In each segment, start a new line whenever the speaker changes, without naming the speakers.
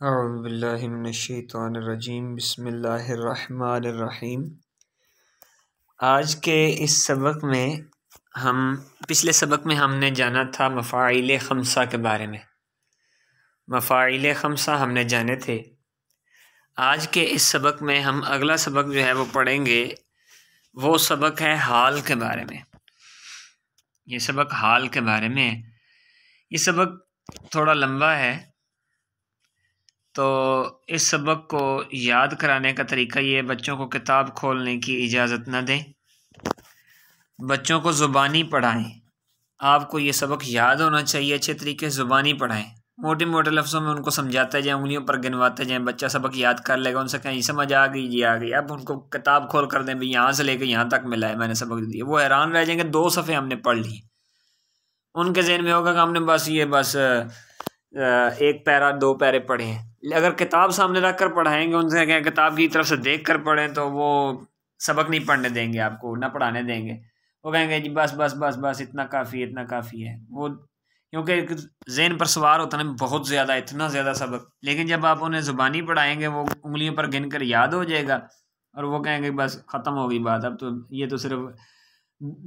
अऊज़ु बिल्लाहि मिनश्शैतानिर्रजीम बिस्मिल्लाहिर्रहमानिर्रहीम। आज के इस सबक में पिछले सबक में हमने जाना था मफ़ाइल ख़म्सा के बारे में। मफ़ाइल ख़म्सा हमने जाने थे। आज के इस सबक में हम अगला सबक जो है वो पढ़ेंगे। वो सबक है हाल के बारे में। ये सबक हाल के बारे में है। ये सबक थोड़ा लंबा है, तो इस सबक को याद कराने का तरीका ये, बच्चों को किताब खोलने की इजाज़त न दें, बच्चों को ज़ुबानी पढ़ाएं। आपको ये सबक याद होना चाहिए, अच्छे तरीके से ज़ुबानी पढ़ाएं। मोटे मोटे लफ्ज़ों में उनको समझाते जाएं, उंगलियों पर गिनवाते जाएं। बच्चा सबक याद कर लेगा, उनसे कहीं समझ आ गई जी आ गई। अब उनको किताब खोल कर दें, भाई यहाँ से लेकर यहाँ तक मिला है, मैंने सबक दिया। वो हैरान रह जाएंगे, 2 सफ़े हमने पढ़ लिए। उनके ज़हन में होगा कि हमने बस 1 पैरा 2 पैरे पढ़े हैं। अगर किताब सामने रख कर पढ़ाएंगे, उनसे कहें किताब की तरफ से देख कर पढ़ें, तो वो सबक नहीं पढ़ने देंगे, आपको ना पढ़ाने देंगे। वो कहेंगे जी बस बस बस बस इतना काफ़ी है, इतना काफ़ी है। वो क्योंकि ज़हन पर सवार होता है बहुत ज़्यादा, इतना ज़्यादा सबक। लेकिन जब आप उन्हें ज़ुबानी पढ़ाएंगे, वो उंगलियों पर गिन कर याद हो जाएगा और वो कहेंगे बस ख़त्म हो गई बात। अब तो ये तो सिर्फ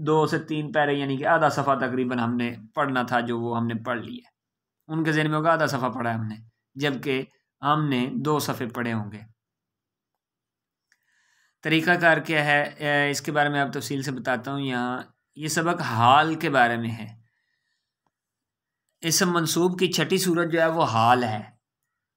2 से 3 पैरे, यानी कि आधा सफ़ा तकरीबन हमने पढ़ना था, जो वो हमने पढ़ लिया। उनके ज़हन में होगा आधा सफ़ा पढ़ा है हमने, जबकि हमने 2 सफ़े पढ़े होंगे। तरीक़ाकार क्या है, इसके बारे में आप तफसील से बताता हूँ। यहाँ ये सबक हाल के बारे में है। इसम मंसूब की छठी सूरत जो है वो हाल है।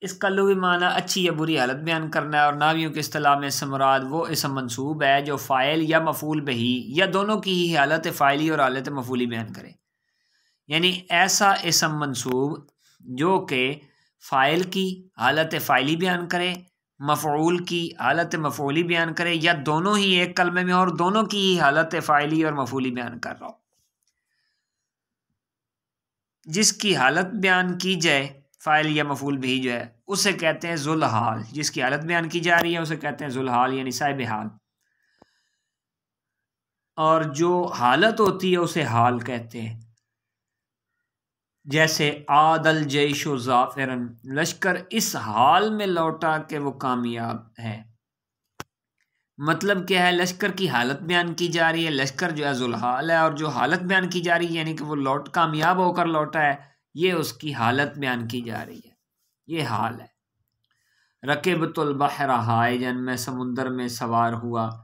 इसका लुग़वी माना अच्छी या बुरी हालत बयान करना है, और नावियों के इस्तिलाह में इससे मुराद वो इसम मंसूब है जो फ़ाइल या मफ़ूल बिही या दोनों की ही हालत फ़ाइली और हालत मफ़ूली बयान करे। यानी ऐसा इसम मंसूब जो कि फ़ाइल की हालत फ़ाइली बयान करे, मफ़ऊल की हालत मफ़ऊली बयान करे, या दोनों ही एक कलमे में और दोनों की ही हालत फ़ाइली और मफ़ऊली बयान कर रहा हो। जिसकी हालत बयान की जाए फ़ाइल या मफ़ऊल भी जो है, उसे कहते हैं ज़ुल हाल। जिसकी हालत बयान की जा रही है उसे कहते हैं ज़ुल हाल, यानी साहिब हाल। और जो हालत होती है उसे हाल कहते हैं। जैसे आदल जैशो ज़ाफ़िरन, लश्कर इस हाल में लौटा कि वो कामयाब है। मतलब क्या है, लश्कर की हालत बयान की जा रही है, लश्कर जो है ज़ुल्हाल है, और जो हालत बयान की जा रही है यानी कि वो कामयाब होकर लौटा है, ये उसकी हालत बयान की जा रही है, ये हाल है। रकिबतुल बहर हाइजन, मैं समुंदर में सवार हुआ।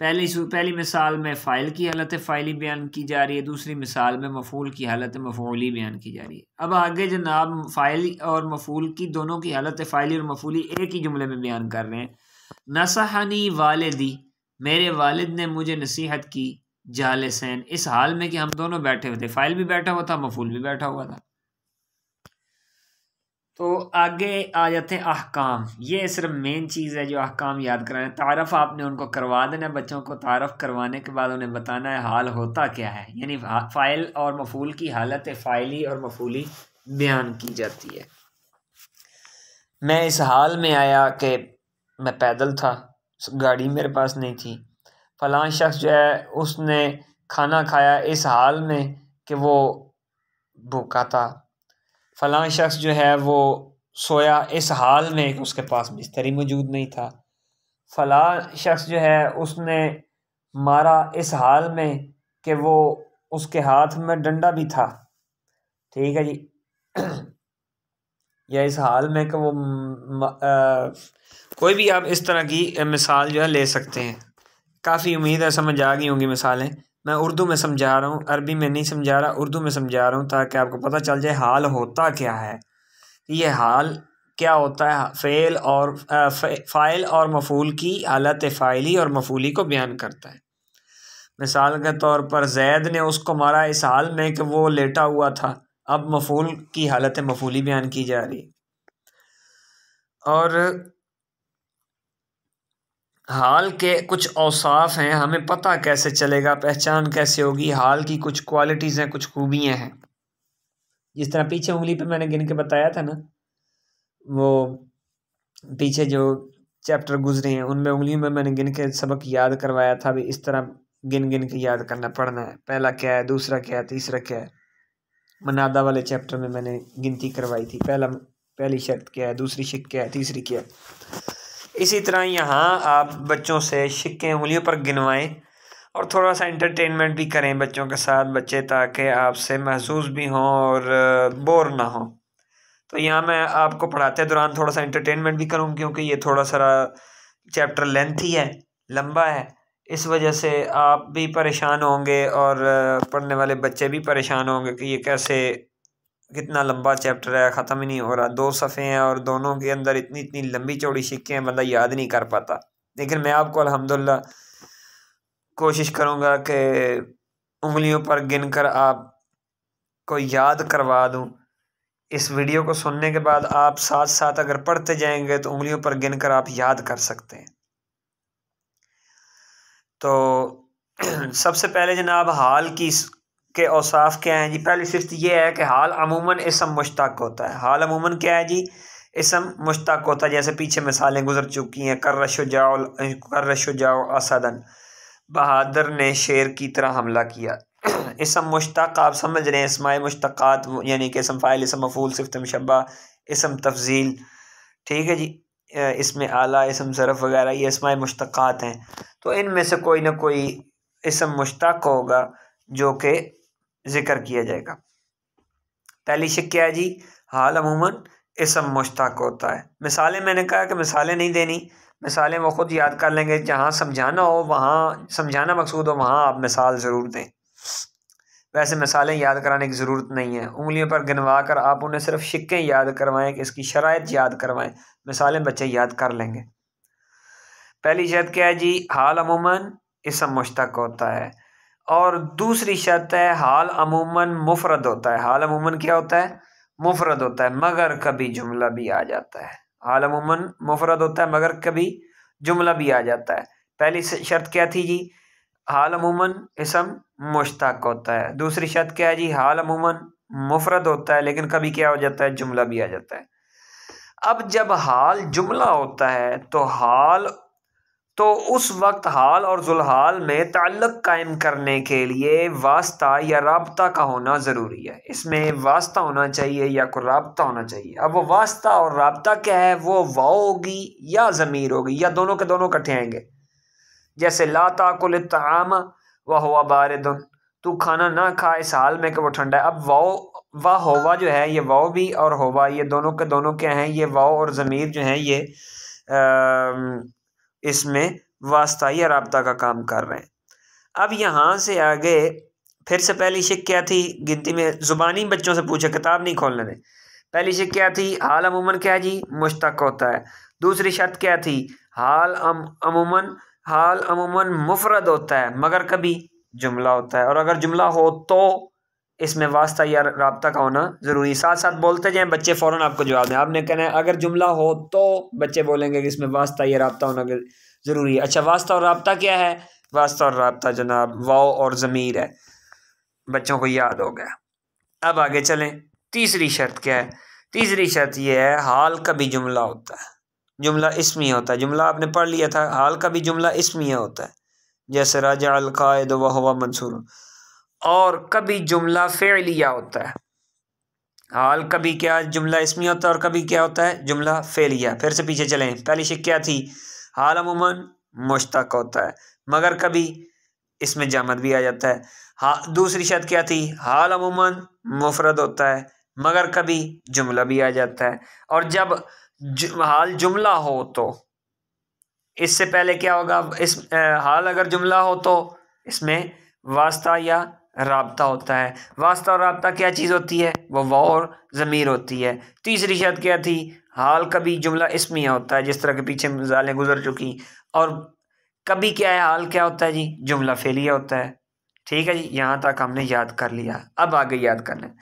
पहली मिसाल में फ़ाइल की हालत फ़ाइली बयान की जा रही है, दूसरी मिसाल में मफ़ूल की हालत मफ़ऊली बयान की जा रही है। अब आगे जनाब फ़ाइल और मफ़ूल की दोनों की हालत फ़ाइली और मफ़ऊली एक ही जुमले में बयान कर रहे हैं। नसहनी वालिदी, मेरे वालिद ने मुझे नसीहत की। जालिसैन, इस हाल में कि हम दोनों बैठे हुए थे, फ़ाइल भी बैठा हुआ था, मफ़ूल भी बैठा हुआ था। तो आगे आ जाते हैं अहकाम। ये सिर्फ मेन चीज़ है जो अहकाम याद कराने। तारफ़ आपने उनको करवा देना, बच्चों को तारफ़ करवाने के बाद उन्हें बताना है हाल होता क्या है, यानी फ़ाइल और मफ़ूल की हालत फ़ाइली और मफ़ूली बयान की जाती है। मैं इस हाल में आया कि मैं पैदल था, गाड़ी मेरे पास नहीं थी। फ़लाँ शख्स जो है उसने खाना खाया इस हाल में कि वो भूखा था। फ़लाँ शख्स जो है वो सोया इस हाल में कि उसके पास बिस्तर ही मौजूद नहीं था। फ़लाँ शख्स जो है उसने मारा इस हाल में कि वो उसके हाथ में डंडा भी था। ठीक है जी। या इस हाल में कि वो कोई भी आप इस तरह की मिसाल जो है ले सकते हैं। काफ़ी उम्मीद है समझ आ गई होंगी मिसालें। मैं उर्दू में समझा रहा हूँ, अरबी में नहीं समझा रहा, उर्दू में समझा रहा हूँ ताकि आपको पता चल जाए हाल होता क्या है। ये हाल क्या होता है, फ़ाइल और मफ़ूल की हालत फ़ाइली और मफ़ूली को बयान करता है। मिसाल के तौर पर ज़ैद ने उसको मारा इस हाल में कि वो लेटा हुआ था। अब मफ़ूल की हालत मफ़ूली बयान की जा रही है। और हाल के कुछ औसाफ हैं, हमें पता कैसे चलेगा, पहचान कैसे होगी। हाल की कुछ क्वालिटीज़ हैं, कुछ खूबियाँ हैं। जिस तरह पीछे उंगली पे मैंने गिन के बताया था ना, वो पीछे जो चैप्टर गुजरे हैं उनमें उंगलियों में मैंने गिन के सबक याद करवाया था। भी इस तरह गिन गिन के याद करना पड़ना है, पहला क्या है, दूसरा क्या है, तीसरा क्या है। मनादा वाले चैप्टर में मैंने गिनती करवाई थी। पहला पहली शर्त क्या है, दूसरी शिक क्या है, तीसरी क्या है। इसी तरह यहाँ आप बच्चों से शिक्कें उंगलियों पर गिनवाएं और थोड़ा सा एंटरटेनमेंट भी करें बच्चों के साथ, बच्चे ताकि आपसे महसूस भी हों और बोर ना हो। तो यहाँ मैं आपको पढ़ाते दौरान थोड़ा सा एंटरटेनमेंट भी करूँ, क्योंकि ये थोड़ा सा चैप्टर लेंथी है, लंबा है, इस वजह से आप भी परेशान होंगे और पढ़ने वाले बच्चे भी परेशान होंगे कि ये कैसे, कितना लंबा चैप्टर है, ख़त्म ही नहीं हो रहा। 2 सफ़े हैं और दोनों के अंदर इतनी इतनी लंबी चौड़ी शिक्कें हैं, बंदा याद नहीं कर पाता। लेकिन मैं आपको अल्हम्दुलिल्लाह कोशिश करूँगा कि उंगलियों पर गिनकर आपको याद करवा दूँ। इस वीडियो को सुनने के बाद आप साथ साथ अगर पढ़ते जाएंगे तो उंगलियों पर गिनकर आप याद कर सकते हैं। तो सबसे पहले जनाब हाल के औसाफ क्या हैं जी। पहली सिर्फ ये है कि हाल अमूमन इसम मुश्तक होता है। हाल अमूमन क्या है जी, इसम मुश्तक होता है। जैसे पीछे मिसालें गुजर चुकी हैं, कर शुजाओ असदन, बहादुर ने शेर की तरह हमला किया। इसम मुश्तक आप समझ रहे हैं, इसमाए मुश्तक़ात यानी कि इसम फ़ाइल, इसम मफ़ूल, सिफ़त मुशब्बा, इसम तफ़ज़ील, ठीक है जी। इसमें आला, इसम ज़रफ़ वगैरह ये इसमाए मुश्तक़ात हैं। तो इनमें से कोई ना कोई इसम मुश्तक होगा जो कि ज़िक्र किया जाएगा। पहली शिक क्या है जी, हाल अमूमन इसम मुश्तक होता है। मिसालें मैंने कहा कि मिसालें नहीं देनी, मिसालें वो ख़ुद याद कर लेंगे। जहाँ समझाना हो, वहाँ समझाना मकसूद हो, वहाँ आप मिसाल ज़रूर दें। वैसे मिसालें याद कराने की ज़रूरत नहीं है। उंगलियों पर गिनवा कर आप उन्हें सिर्फ शिक्कें याद करवाएं कि इसकी शराइत याद करवाएं, मिसालें बच्चे याद कर लेंगे। पहली शर्त क्या है जी, हाल अमूमन इसम मुश्तक होता है। और दूसरी शर्त है हाल अमूमन मुफरद होता है। हाल अमूमन क्या होता है, मुफरद होता है, मगर कभी जुमला भी आ जाता है। हाल अमूमन मुफरद होता है मगर कभी जुमला भी आ जाता है। पहली शर्त क्या थी जी, हाल अमूमन इसम मुश्तक होता है। दूसरी शर्त क्या है जी, हाल अमूमन मुफरद होता है लेकिन कभी क्या हो जाता है, जुमला भी आ जाता है। अब जब हाल जुमला होता है तो उस वक्त हाल और जुलहाल में ताल्लुक कायम करने के लिए वास्ता या राब्ता का होना ज़रूरी है। इसमें वास्ता होना चाहिए या कोई राब्ता होना चाहिए। अब वो वास्ता और राब्ता क्या है, वो वाव होगी या ज़मीर होगी या दोनों के दोनों इकट्ठे आएंगे। जैसे ला ताकुल ताम व हुवा बारिदुन, तू खाना ना खा इस हाल में कि वो ठंडा है। अब वाव होवा जो है, ये वाव भी और होवा ये दोनों के दोनों क्या हैं, ये वाव और ज़मीर जो हैं ये इसमें वास्ता या राब्ता का काम कर रहे हैं। अब यहाँ से आगे फिर से पहली शिक क्या थी, गिनती में ज़ुबानी बच्चों से पूछे, किताब नहीं खोलने दें। पहली शिक क्या थी, हाल अमूमन क्या जी, मुश्तक होता है। दूसरी शर्त क्या थी, हाल अमूमन मुफरद होता है मगर कभी जुमला होता है। और अगर जुमला हो तो इसमें वास्ता या राब्ता का होना ज़रूरी। साथ साथ बोलते जाएं, बच्चे फ़ौरन आपको जवाब दें। आपने कहना है अगर जुमला हो तो बच्चे बोलेंगे कि इसमें वास्ता या राब्ता होना ज़रूरी है। अच्छा, वास्ता और राब्ता क्या है, वास्ता और राब्ता जनाब वाव और ज़मीर है। बच्चों को याद हो गया। अब आगे चलें, तीसरी शर्त क्या है। तीसरी शर्त यह है, हाल कभी जुमला होता है, जुमला इस्मिया होता है। जुमला आपने पढ़ लिया था, हाल कभी जुमला इस्मिया होता है। जैसे राजा अल कायद व हुवा मंसूर। और कभी जुमला फ़ेलिया होता है। हाल कभी क्या जुमला इस्मी होता है और कभी क्या होता है, जुमला फ़ेलिया। फिर से पीछे चलें, पहली शिक क्या थी, हाल अमूमन मुश्तक होता है मगर कभी इसमें जामद भी आ जाता है। हाँ, दूसरी शर्त क्या थी, हाल अमूमन मुफरद होता है मगर कभी जुमला भी आ जाता है। और जब हाल जुमला हो तो इससे पहले क्या होगा, इस हाल अगर जुमला हो तो इसमें वास्ता या राब्ता होता है। वास्ता और राब्ता क्या चीज़ होती है, वो वाव और ज़मीर होती है। तीसरी शर्त क्या थी, हाल कभी जुमला इस्मिया होता है, जिस तरह के पीछे मिसालें गुजर चुकी। और कभी क्या है, हाल क्या होता है जी, जुमला फ़ेलिया होता है। ठीक है जी, यहाँ तक हमने याद कर लिया। अब आगे याद करना है,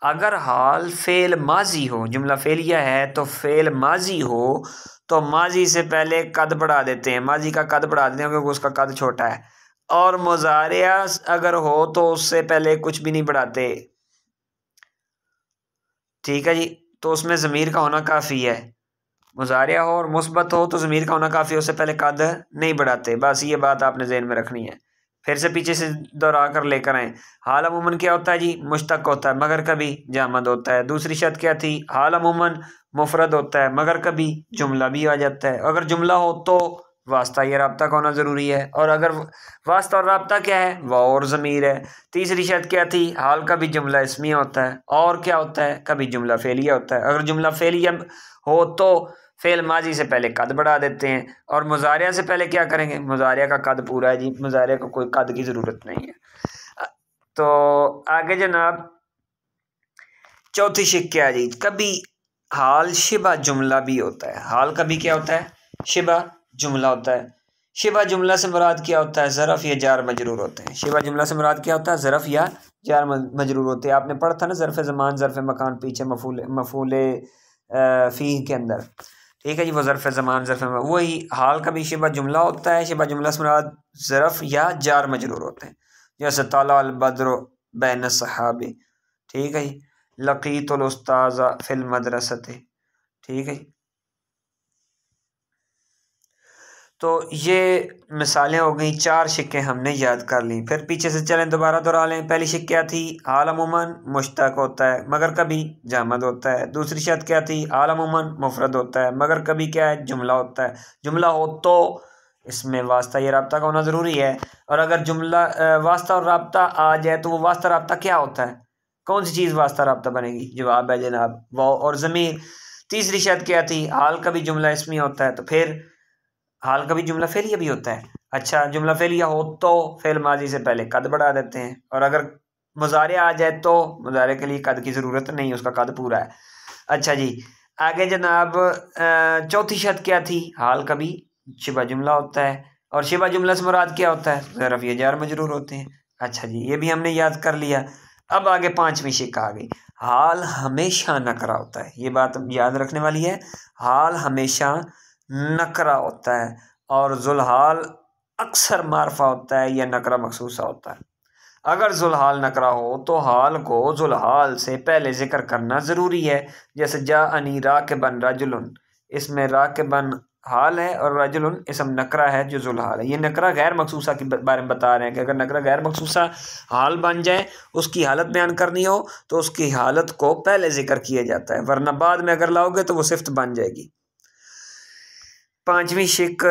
अगर हाल फ़ेल माजी हो, जुमला फ़ेलिया है तो फ़ेल माजी हो तो माजी से पहले कद बढ़ा देते हैं, माजी का कद बढ़ा देते हैं क्योंकि उसका कद छोटा है। और मुज़ारिया अगर हो तो उससे पहले कुछ भी नहीं बढ़ाते। ठीक है जी, तो उसमें ज़मीर का होना काफ़ी है। मुज़ारिया हो और मुस्बत हो तो ज़मीर का होना काफ़ी है, उससे पहले कद नहीं बढ़ाते। बस ये बात आपने ज़हन में रखनी है। फिर से पीछे से दोहरा कर लेकर आए। हाल अमूमन क्या होता है जी, मुश्तक होता है मगर कभी जामद होता है। दूसरी शर्त क्या थी, हाल अमूमन मुफरद होता है मगर कभी जुमला भी आ जाता है। अगर जुमला हो तो वास्ता या राब्ता का होना ज़रूरी है, और अगर वास्ता और राब्ता क्या है, वाव और ज़मीर है। तीसरी शर्त क्या थी, हाल कभी जुमला इसमिया होता है, और क्या होता है, कभी जुमला फेलिया होता है। अगर जुमला फेलिया हो तो फेल माजी से पहले कद बढ़ा देते हैं, और मुजारिया से पहले क्या करेंगे, मुजारिया का कद पूरा है जी, मुजारिया को कोई कद की ज़रूरत नहीं है। तो आगे जनाब चौथी शिक क्या है जी, कभी हाल शिबा जुमला भी होता है। हाल कभी क्या होता है, शिबा जुमला होता है। शिबा जुमला से मुराद क्या होता है, ज़रफ़ या जार मजरूर होते हैं। शिबा जुमला से मुराद क्या होता है, ज़रफ़ या जार मजरूर होते हैं। आपने पढ़ा था ना ज़रफ़ ज़मान ज़रफ़ मकान पीछे मफूले फ़ी के अंदर, ठीक है जी, वो ज़रफ़ ज़मान ज़रफ़ वही हाल कभी शिबा जुमला होता है। शिबा जुमला से मुराद ज़रफ़ या जार मजरूर होते हैं, जैसे ताला अल बद्र बैन सहाबे, ठीक है जी, लकीतुल उस्ताज़ फिल मदरसते, ठीक है। तो ये मिसालें हो गई, 4 शिक्कें हमने याद कर ली। फिर पीछे से चलें, दोबारा दोहरा लें। पहली शिक क्या थी, हाल अमूमन मुश्तक होता है मगर कभी जामद होता है। दूसरी शर्त क्या थी, हाल अमूमन मुफरद होता है मगर कभी क्या है, जुमला होता है। जुमला हो तो इसमें वास्ता या राब्ता का होना ज़रूरी है, और अगर जुमला वास्ता और राब्ता आ जाए तो वो वास्ता राब्ता क्या होता है, कौन सी चीज़ वास्ता राब्ता बनेगी, जवाब है जनाब वाव और ज़मीर। तीसरी शर्त क्या थी, हाल कभी जुमला इसमी होता है, तो फिर हाल कभी जुमला फेलिया भी होता है। अच्छा, जुमला फेलिया हो तो फेल माजी से पहले कद बढ़ा देते हैं, और अगर मुजारे आ जाए तो मुजारे के लिए कद की ज़रूरत नहीं, उसका कद पूरा है। अच्छा जी, आगे जनाब चौथी शर्त क्या थी, हाल कभी शिबा जुमला होता है, और शिबा जुमला से मुराद क्या होता है, ज़रफ़ या जार मजरूर होते हैं। अच्छा जी, ये भी हमने याद कर लिया। अब आगे पाँचवीं शिक आ गई, हाल हमेशा नकरा होता है। ये बात याद रखने वाली है, हाल हमेशा नकरा होता है, और जुलहाल अक्सर मारफा होता है या नकरा मखसूसा होता है। अगर जुलहाल नकरा हो तो हाल को जुलहाल से पहले जिक्र करना ज़रूरी है, जैसे जा अनी राकिबन रजुलन, इसमें राकिबन हाल है और रजुलन इसम नकरा है जो जुलहाल है। ये नकरा गैर मखसूसा के बारे में बता रहे हैं कि अगर नकरा गैर मखसूसा हाल बन जाए, उसकी हालत बयान करनी हो तो उसकी हालत को पहले जिक्र किया जाता है, वरना बाद में अगर लाओगे तो वो सिफ्त बन जाएगी। पांचवी शिक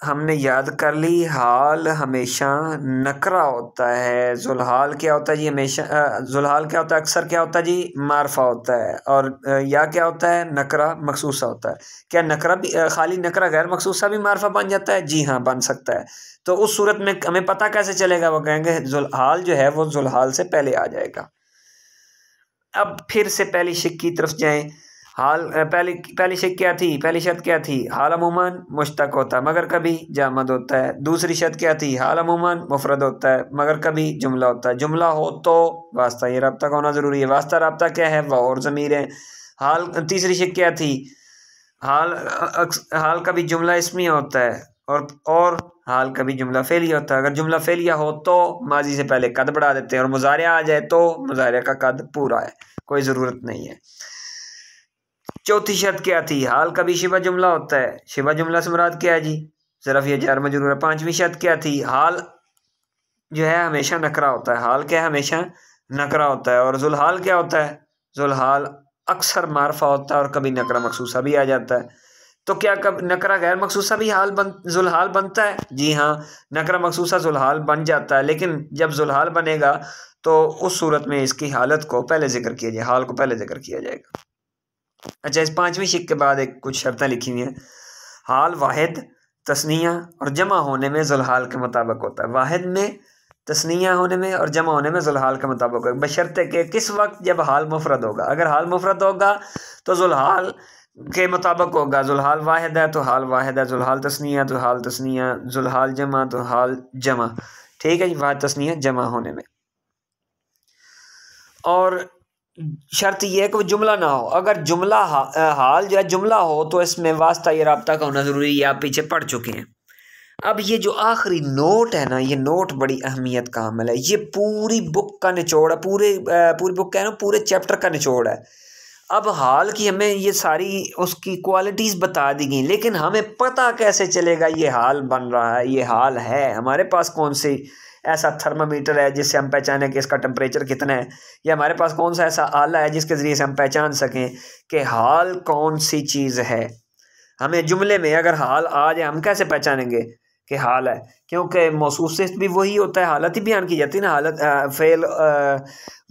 हमने याद कर ली, हाल हमेशा नकरा होता है। जुलहाल क्या होता है जी, हमेशा जुलहाल क्या होता है, अक्सर क्या होता है जी, मारफा होता है, और या क्या होता है, नकरा मखसूसा होता है। क्या नकरा भी खाली नकरा गैर मखसूसा भी मारफा बन जाता है, जी हाँ बन सकता है। तो उस सूरत में हमें पता कैसे चलेगा, वो कहेंगे जुलहाल जो है वो जुलहाल से पहले आ जाएगा। अब फिर से पहली शिक की तरफ जाएं। हाल पहली शिक क्या थी, पहली शर्त क्या थी, हाल अमूमन मुश्तक होता है मगर कभी जामद होता है। दूसरी शर्त क्या थी, हाल अमूमन मुफरद होता है मगर कभी जुमला होता है। जुमला हो तो वास्ता ये राब्ता का होना ज़रूरी है। वास्ता राब्ता क्या है, वाव और ज़मीर है। हाल तीसरी शिक क्या थी, हाल कभी जुमला इसमी होता है, और हाल कभी जुमला फेलिया होता है। अगर जुमला फेलिया हो तो माजी से पहले कद बढ़ा देते हैं, और मुजारिया आ जाए तो मुजारिया का कद पूरा है, कोई ज़रूरत नहीं है। चौथी शर्त क्या थी, हाल कभी शिबा जुमला होता है। शिबा जुमला से मुराद क्या है जी, ज़रफ़ या जार मजरूर है। पांचवी शर्त क्या थी, हाल जो है हमेशा नकरा होता है। हाल क्या है, हमेशा नकरा होता है। और जुलहाल क्या होता है, जुलहाल अक्सर मारफा होता है और कभी नकरा मखसूसा भी आ जाता है। तो क्या कब नकरा गैर मखसूसा भी जुलहाल बनता है, जी हाँ, नकरा मखसूसा जुलहाल बन जाता है, लेकिन जब जुलहाल बनेगा तो उस सूरत में इसकी हालत को पहले जिक्र किया जाए, हाल को पहले जिक्र किया जाएगा। अच्छा, इस पांचवी शिक के बाद एक कुछ शर्तें लिखी हुई हैं। हाल वाहिद तस्निया और जमा होने में जुलहाल के मुताबिक होता है। वाहिद में तस्निया होने में और जमा होने में जुलहाल के मुताबिक होगा, बशर्ते कि किस वक्त, जब हाल मुफरद होगा। अगर हाल मुफरद होगा तो जुलहाल के मुताबिक होगा। जुलहाल वाहिद है तो हाल वाहिद है, जुलहाल तस्निया तो हाल तस्निया, जुलहाल जमा तो हाल जमा, ठीक है जी, वाहिद तस्निया जमा होने में। और शर्त यह है कि वो जुमला ना हो। अगर जुमला हाल जो है जुमला हो तो इसमें वास्ता या राब्ता का होना ज़रूरी है, आप पीछे पढ़ चुके हैं। अब ये जो आखिरी नोट है ना, ये नोट बड़ी अहमियत का अमल है। ये पूरी बुक का निचोड़ है, पूरी बुक का है ना, पूरे चैप्टर का निचोड़ है। अब हाल की हमें ये सारी उसकी क्वालिटीज़ बता दी गई, लेकिन हमें पता कैसे चलेगा ये हाल बन रहा है, ये हाल है, हमारे पास कौन सी ऐसा थर्मामीटर है जिससे हम पहचानें कि इसका टेम्परेचर कितना है, या हमारे पास कौन सा ऐसा आला है जिसके ज़रिए से हम पहचान सकें कि हाल कौन सी चीज़ है। हमें जुमले में अगर हाल आ जाए हम कैसे पहचानेंगे कि हाल है, क्योंकि मौसूफ सिफ्त भी वही होता है, हालत ही बयान की जाती है ना। हालत फ़ेल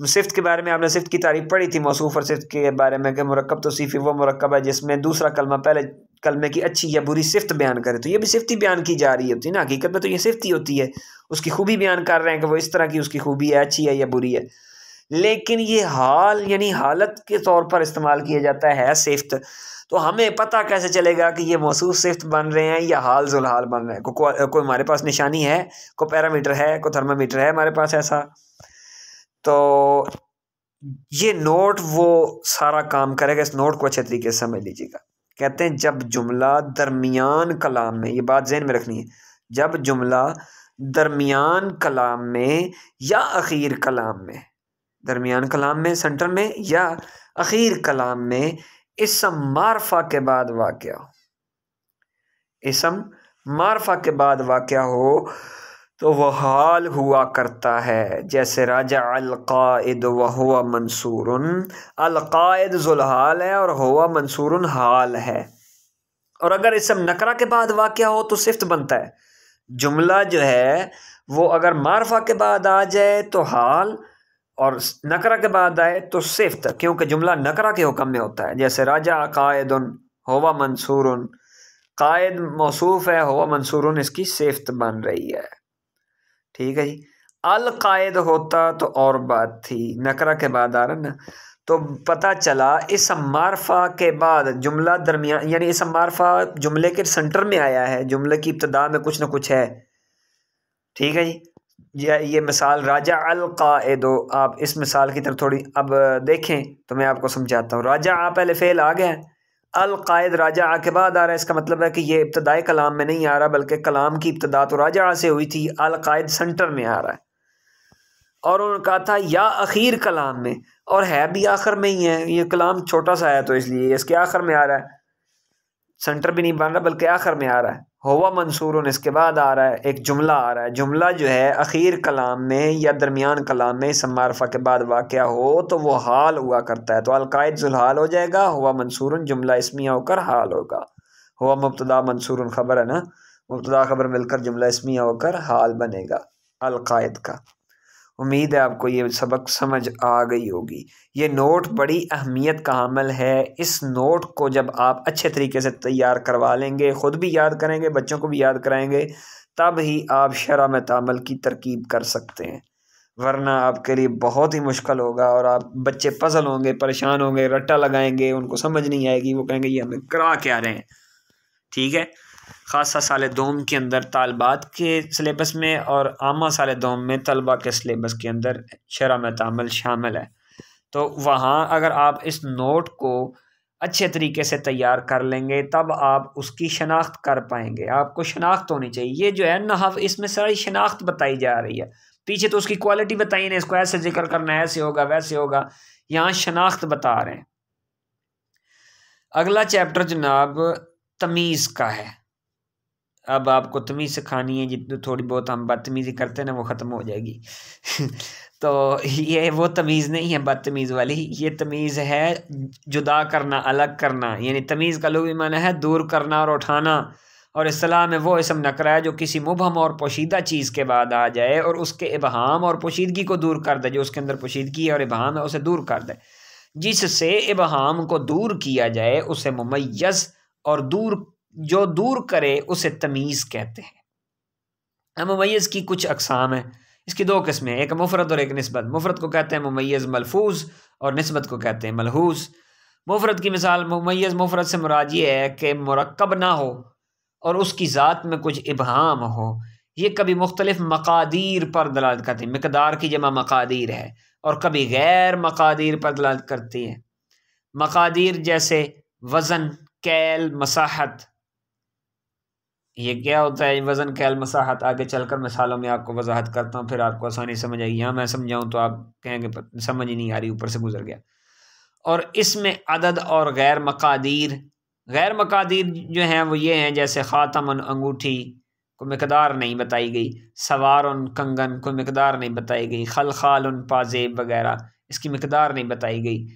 सिफ्त के बारे में आपने सिफ्त की तारीफ पढ़ी थी मौसूफ और सिफ्त के बारे में कि मुरक्कब तौसीफ़ी वो मुरक्कब है जिसमें दूसरा कलमा पहले कलमे की अच्छी या बुरी सिफ्त बयान करे। तो ये भी सिफ्त ही बयान की जा रही होती है ना, हकीकत में तो ये सिफ्त ही होती है, उसकी खूबी बयान कर रहे हैं कि वो इस तरह की उसकी खूबी है, अच्छी है या बुरी है। लेकिन ये हाल यानी हालत के तौर पर इस्तेमाल किया जाता है सिफ्त। तो हमें पता कैसे चलेगा कि ये मौसूफ सिफ्त बन रहे हैं या हाल जुल हाल बन रहे हैं? कोई हमारे पास निशानी है, कोई पैरामीटर है, कोई थर्मामीटर है हमारे पास ऐसा? तो ये नोट वो सारा काम करेगा। इस नोट को अच्छे तरीके से समझ लीजिएगा। कहते हैं जब जुमला दरमियान कलाम में, ये बात ज़हन में रखनी है, जब जुमला दरमियान कलाम में या अखीर कलाम में, दरमियान कलाम में सेंटर में या अखीर कलाम में इसम मारफा के बाद वाक़या हो, इसम मारफा के बाद वाक़या हो तो वह हाल हुआ करता है। जैसे राजा अल-क़ाइद व हुवा मंसूरुन, अल-क़ाइद ज़ुल-हाल है और हुवा मंसूरुन हाल है। और अगर इसम नकरा के बाद वाक़या हो तो सिफ्त बनता है। जुमला जो है वो अगर मारफा के बाद आ जाए तो हाल, और नकरा के बाद आए तो सिफ्त, क्योंकि जुमला नकरा के हुक्म में होता है। जैसे राजा क़ाइदुन हुवा मंसूरुन, क़ाइद मौसूफ है, हुवा मंसूरुन इसकी सिफ्त बन रही है। ठीक है जी। अल क़ाइद होता तो और बात थी, नकरा के बाद आ रहा ना, तो पता चला इस मारफा के बाद जुमला दरमियान, यानी इस मारफा जुमले के सेंटर में आया है, जुमले की इब्तिदा में कुछ ना कुछ है। ठीक है जी। ये मिसाल राजा अल क़ाइदो, आप इस मिसाल की तरफ थोड़ी अब देखें तो मैं आपको समझाता हूँ। राजा आ पहले फ़ेल आ गया, अल क़ाइद राजा आ के बाद आ रहा है। इसका मतलब है कि ये इब्तदाई कलाम में नहीं आ रहा, बल्कि कलाम की इब्तदा तो राजा से हुई थी, अल क़ाइद सेंटर में आ रहा है। और उन्होंने कहा था या आखिर कलाम में, और है भी आखिर में ही है, ये कलाम छोटा सा है तो इसलिए इसके आखिर में आ रहा है, सेंटर भी नहीं बन रहा बल्कि आखिर में आ रहा है। हुवा मंसूरुन इसके बाद आ रहा है, एक जुमला आ रहा है। जुमला जो है आखिर कलाम में या दरमियान कलाम में इसम मारफा के बाद वाक़या हो तो वो हाल हुआ करता है। तो अल-क़ाइद ज़ुल-हाल हो जाएगा, हुवा मंसूरुन जुमला इस्मिया होकर हाल होगा। हुवा मुब्तदा मंसूरुन खबर है ना, मुब्तदा खबर मिलकर जुमला इस्मिया होकर हाल बनेगा अल-क़ाइद का। उम्मीद है आपको ये सबक समझ आ गई होगी। ये नोट बड़ी अहमियत का हामिल है। इस नोट को जब आप अच्छे तरीके से तैयार करवा लेंगे, ख़ुद भी याद करेंगे, बच्चों को भी याद कराएंगे, तब ही आप शरह में तामल की तरकीब कर सकते हैं, वरना आपके लिए बहुत ही मुश्किल होगा और आप बच्चे पजल होंगे, परेशान होंगे, रट्टा लगाएंगे, उनको समझ नहीं आएगी, वो कहेंगे ये हमें करा क्या रहे हैं। ठीक है। ख़ासा साल दोम के अंदर तालबात के सिलेबस में और आमा साल दोम में तलबा के सिलेबस के अंदर शरह में तामल शामिल है। तो वहाँ अगर आप इस नोट को अच्छे तरीके से तैयार कर लेंगे तब आप उसकी शनाख्त कर पाएंगे। आपको शनाख्त होनी चाहिए। ये जो है नहव, इसमें सारी शनाख्त बताई जा रही है। पीछे तो उसकी क्वालिटी बताई ना, इसको ऐसे जिक्र करना है, ऐसे होगा वैसे होगा, यहाँ शनाख्त बता रहे हैं। अगला चैप्टर जनाब तमीज़ का है। अब आपको तमीज़ सिखानी है, जितनी थोड़ी बहुत हम बदतमीज़ी करते हैं ना वो ख़त्म हो जाएगी। तो ये वो तमीज़ नहीं है बदतमीज़ वाली, ये तमीज़ है जुदा करना, अलग करना। यानी तमीज़ का लुग़वी माना है दूर करना और उठाना, और इस्तिलाह में वो इसम नकरा है जो किसी मुबहम और पोशीदा चीज़ के बाद आ जाए और उसके इबहाम और पोशीदगी को दूर कर दे। जो उसके अंदर पोशीदगी है और इबहाम है उसे दूर कर दे। जिससे इबहाम को दूर किया जाए उसे मुमय्यज़, और जो दूर करे उसे तमीज़ कहते हैं। मुमय्यज़ की कुछ अक़साम हैं, इसकी दो किस्में हैं, एक मुफ़रद और एक निस्बत। मुफ़रद को कहते हैं मुमय्यज़ मलफूज़ और निस्बत को कहते हैं मलहूज़। मुफ़रद की मिसाल, मुमय्यज़ मुफ़रद से मुराद ये है कि मुरक्कब ना हो और उसकी ज़ात में कुछ इबहाम हो। ये कभी मुख्तलिफ़ मक़ादीर पर दलालत करती है, मिक़दार की जमा मक़ादीर है, और कभी गैर मक़ादीर पर दलालत करती है। मक़ादीर जैसे वज़न, कैल, मसाहत। ये क्या होता है वज़न, कैल, मसाहत? आगे चलकर मिसालों में आपको वजाहत करता हूँ, फिर आपको आसानी समझ आएगी। यहाँ मैं समझाऊँ तो आप कहेंगे समझ ही नहीं आ रही, ऊपर से गुजर गया। और इसमें अदद और गैर मक़ादीर जो हैं वो ये हैं, जैसे ख़ातम, अंगूठी, कोई मकदार नहीं बताई गई। सवारुन कंगन, कोई मकदार नहीं बताई गई। खलखालुन पाजेब वगैरह, इसकी मकदार नहीं बताई गई।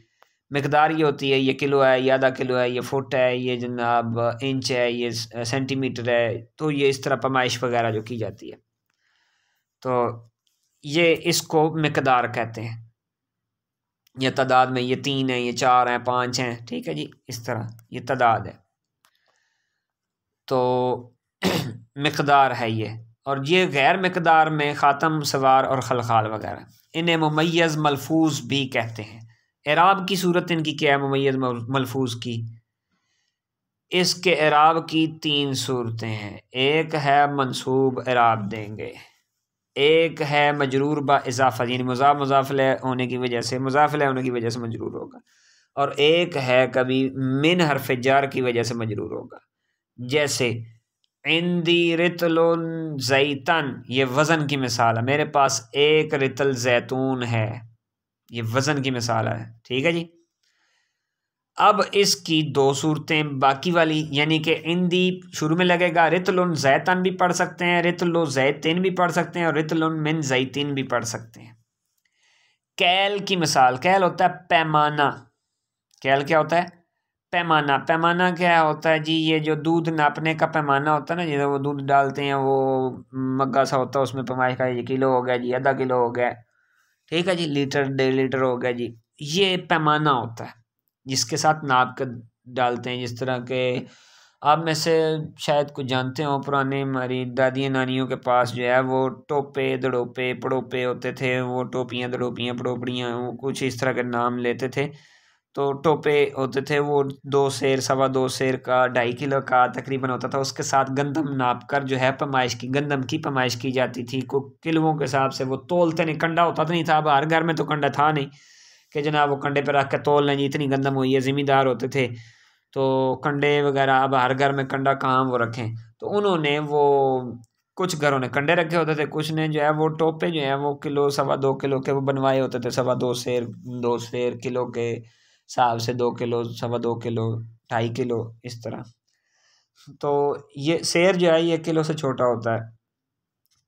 मकदार ये होती है ये किलो है, ये आधा किलो है, ये फुट है, ये जनाब इंच है, ये सेंटीमीटर है। तो ये इस तरह पैमाइश वगैरह जो की जाती है, तो ये इसको मकदार कहते हैं। ये तादाद में ये 3 है, ये 4 हैं, 5 हैं, ठीक है जी, इस तरह ये तादाद है, तो मकदार है ये। और ये गैर मकदार में ख़ातम, सवार और खलखाल वगैरह, इन्हें मुमय्यज़ मलफूज भी कहते हैं। एराब की सूरत इनकी क्या है मुमय्यज़ मलफूज की? इसके एराब की 3 सूरतें हैं। एक है मंसूब एराब देंगे, एक है मजरूर बा इजाफा यानी मुज़ाफ मुज़ाफिले होने की वजह से, मुज़ाफिले होने की वजह से मजरूर होगा, और एक है कभी मिन हरफ जार की वजह से मजरूर होगा। जैसे इंदी रितलुन जैतन, ये वज़न की मिसाल है, मेरे पास एक रितल जैतून है, ये वज़न की मिसाल है, ठीक है जी। अब इसकी 2 सूरतें बाकी वाली, यानी कि इंदी शुरू में लगेगा, रितलुन जैतन भी पढ़ सकते हैं, रितलो जैतिन भी पढ़ सकते हैं, और रितलुन मिन जैतिन भी पढ़ सकते हैं। कैल की मिसाल, कैल होता है पैमाना। कैल क्या होता है? पैमाना। पैमाना क्या होता है जी? ये जो दूध नापने का पैमाना होता है ना, जैसे वो दूध डालते हैं, वो मग्गा सा होता है, उसमें पैमाइश का, ये किलो हो गया जी, आधा किलो हो गया, ठीक है जी, लीटर 1.5 लीटर हो गया जी, ये पैमाना होता है जिसके साथ नाप कर डालते हैं। जिस तरह के आप में से शायद कुछ जानते हो, पुराने हमारी दादियाँ नानियों के पास जो है वो टोपे दड़ोपे पड़ोपे होते थे, वो टोपियाँ दड़ोपियाँ पड़ोपड़ियाँ, वो कुछ इस तरह के नाम लेते थे। तो टोपे होते थे, वो 2 सेर, 2.25 सेर का, 2.5 किलो का तकरीबन होता था। उसके साथ गंदम नाप कर जो है पैमाइश की, गंदम की पैमाइश की जाती थी। को किलों के हिसाब से वो तोलते नहीं, कंडा होता तो नहीं था, अब हर घर में तो कंडा था नहीं कि जनाब वो कंडे पे रख के तोल लें जी इतनी गंदम हुई है। ज़िम्मेदार होते थे तो कंडे वगैरह, अब हर घर में कंडा कहाँ वो रखें, तो उन्होंने वो कुछ घरों ने कंडे रखे होते थे, कुछ ने जो है वो टोपे जो है वो किलो 2.25 किलो के वो बनवाए होते थे, 2.25 सेर, 2 सेर किलो के हिसाब से, 2 किलो, 2.25 किलो, 2.5 किलो, इस तरह। तो ये सेर जो है ये किलो से छोटा होता है,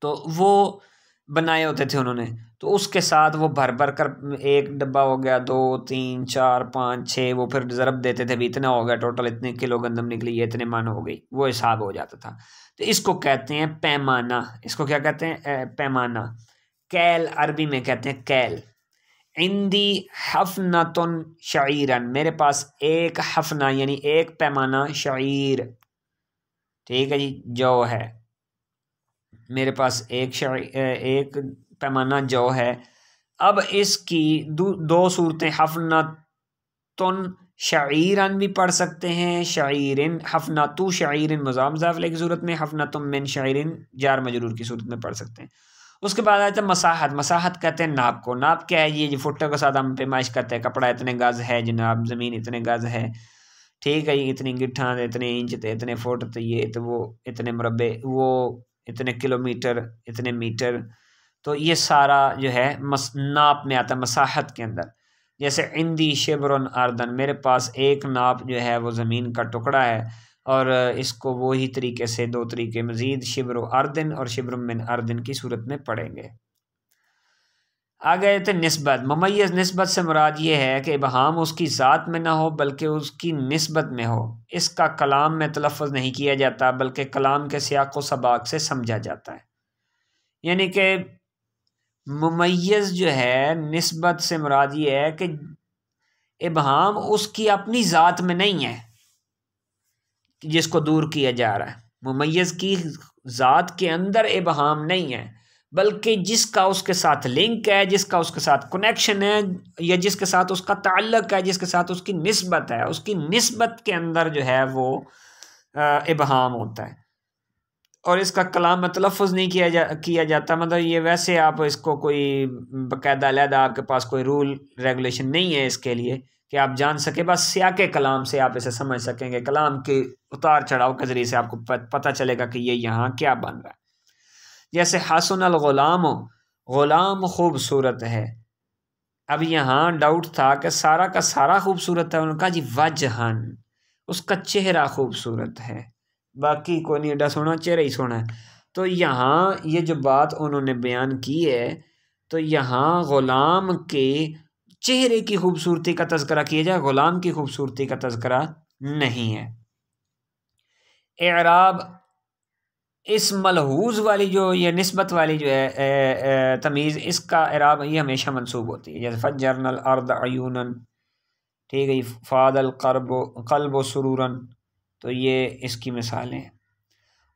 तो वो बनाए होते थे उन्होंने। तो उसके साथ वो भर भर कर, एक डब्बा हो गया, 2, 3, 4, 5, 6, वो फिर ज़रब देते थे भी इतना हो गया टोटल, इतने किलो गंदम निकली, ये इतने मन हो गई, वो हिसाब हो जाता था। तो इसको कहते हैं पैमाना। इसको क्या कहते हैं? पैमाना। कैल अरबी में कहते हैं कैल। इंदी हफनतुन शईरन, मेरे पास एक हफना यानी एक पैमाना शईर, ठीक है जी, जौ है, मेरे पास एक पैमाना जौ है। अब इसकी 2 सूरतें, हफनतुन शईरन भी पढ़ सकते हैं, शईरिन, हफनतु शईरिन मुज़ाफ मुज़ाफिले की सूरत में, हफनतुम मिन शईरिन जार मजरूर की सूरत में पढ़ सकते हैं। उसके बाद आता है मसाहत। मसाहत कहते हैं नाप को। नाप क्या है? ये जो फुटों के साथ हम पैमाइश करते हैं, कपड़ा इतने गज है जनाब, ज़मीन इतने गज है, ठीक है, ये इतनी गिट्ठा, इतने इंच थे, इतने फुट, तो ये तो वो इतने मुरब्बे, वो इतने किलोमीटर, इतने मीटर, तो ये सारा जो है नाप में आता है मसाहत के अंदर। जैसे इंदी शिब्रुन अर्दन, मेरे पास एक नाप जो है वो ज़मीन का टुकड़ा है, और इसको वही तरीके से 2 तरीके मज़ीद शिब्र अर्दिन और शिब्र मिन अर्दिन की सूरत में पढ़ेंगे। आगे थे निस्बत। मुमय्यज़ निस्बत से मुराद ये है कि इबहाम उसकी ज़ात में ना हो बल्कि उसकी निस्बत में हो। इसका कलाम में तलफ़्फ़ुज़ नहीं किया जाता बल्कि कलाम के सियाक़ व सबाक़ से समझा जाता है। यानी कि मुमय्यज़ जो है निस्बत से मुराद ये है कि इबहाम उसकी अपनी ज़ात में नहीं है जिसको दूर किया जा रहा है। मुमय्यज़ की ज़ात के अंदर इबहाम नहीं है, बल्कि जिसका उसके साथ लिंक है, जिसका उसके साथ कनेक्शन है, या जिसके साथ उसका ताल्लुक़ है, जिसके साथ उसकी निस्बत है, उसकी निस्बत के अंदर जो है वो इबहाम होता है। और इसका कलाम में तलफ़्फ़ुज़ नहीं किया जाता। मतलब ये वैसे आप इसको कोई बाकायदा अलहदा आपके पास कोई रूल रेगुलेशन नहीं है इसके लिए कि आप जान सके, बस सियाक़े कलाम से आप इसे समझ सकेंगे, कलाम के उतार चढ़ाव के ज़रिए से आपको पता चलेगा कि ये यहाँ क्या बन रहा है। जैसे हसनुल ग़ुलाम, ग़ुलाम खूबसूरत है। अब यहाँ डाउट था कि सारा का सारा खूबसूरत है, उनका जी वजहन, उसका चेहरा खूबसूरत है, बाकी कोई नहीं, एडा सोना चेहरा ही सोना है। तो यहाँ ये जो बात उन्होंने बयान की है, तो यहाँ ग़ुलाम के चेहरे की खूबसूरती का तज़किरा किया जाए, ग़ुलाम की खूबसूरती का तज़किरा नहीं है। एराब इस मलहूज़ वाली जो ये निस्बत वाली जो है तमीज़, इसका एराब ये हमेशा मंसूब होती है, जैसे फज्जरनल अर्द अयूनन, ठीक है, फ़ादल क़ल्ब सुरूरन, तो ये इसकी मिसालें हैं।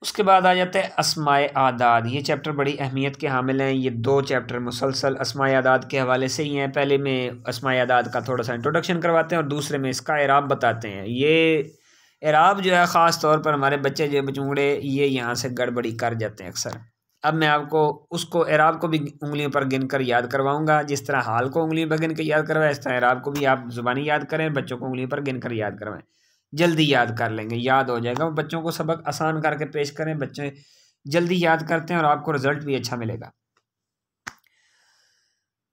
उसके बाद आ जाते हैं अस्माए आदाद। ये चैप्टर बड़ी अहमियत के हामिल हैं। ये 2 चैप्टर मुसलसल अस्माए आदाद के हवाले से ही हैं। पहले में अस्माए आदाद का थोड़ा सा इंट्रोडक्शन करवाते हैं और दूसरे में इसका एराब बताते हैं। ये एराब जो है ख़ास तौर पर हमारे बच्चे जो बचूंगड़े ये यहाँ से गड़बड़ी कर जाते हैं अक्सर। अब मैं आपको उसको एराब को भी उंगलियों पर गिन कर याद करवाऊँगा। जिस तरह हाल को उंगलियों पर गिन कर याद करवाएं, इस तरह एराब को भी आप ज़ुबानी याद करें, बच्चों को उंगलियों पर गिन कर याद करवाएं, जल्दी याद कर लेंगे, याद हो जाएगा। बच्चों को सबक आसान करके पेश करें, बच्चे जल्दी याद करते हैं और आपको रिजल्ट भी अच्छा मिलेगा।